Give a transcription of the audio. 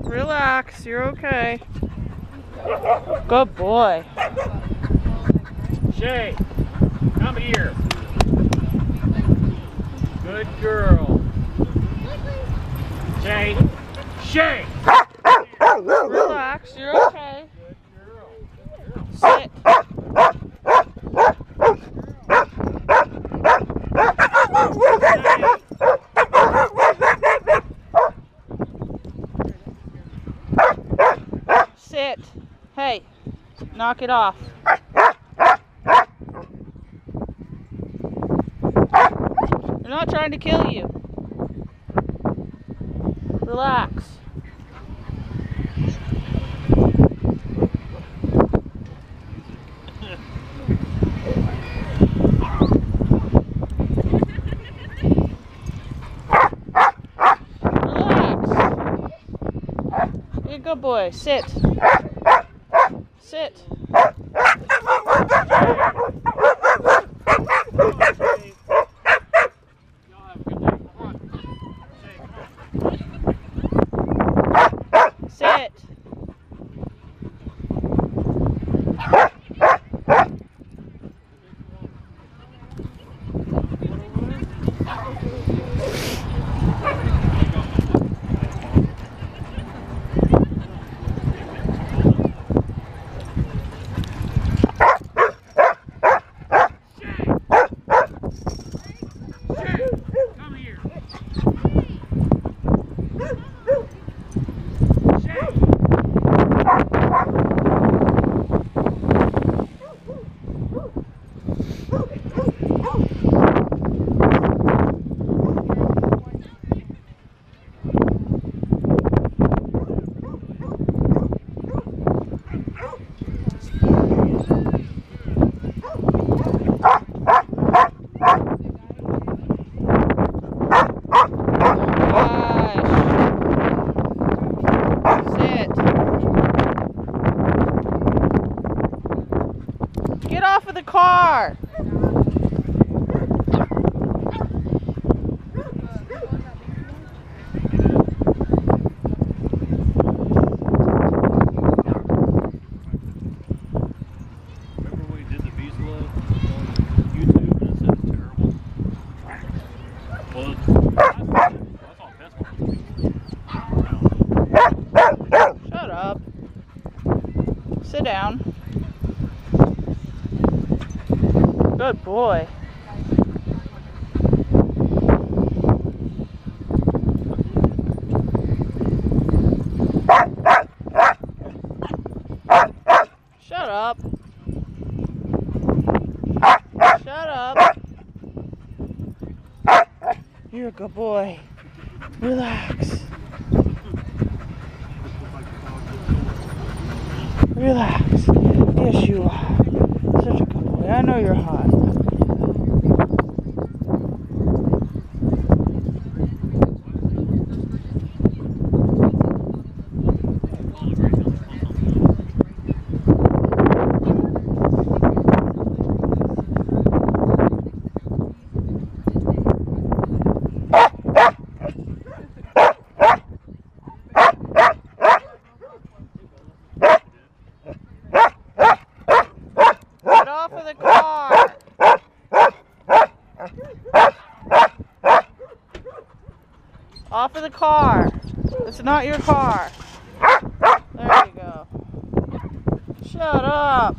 Relax, you're okay. Good boy. Shay, come here. Good girl. Shay. Shay! Relax, you're okay. Sit. Sit. Hey, knock it off. They're not trying to kill you. Relax. You're a good boy. Sit. Sit. Sit. Get off of the car! Remember when we did the Visa on YouTube and it said it's terrible? Well, that's on Pittsburgh. Shut up. Sit down. Good boy. Shut up. Shut up. You're a good boy. Relax. Relax. Yes, you are. Such a good boy. I know you're hot. Get off of the car. Off of the car. It's not your car. There you go. Shut up.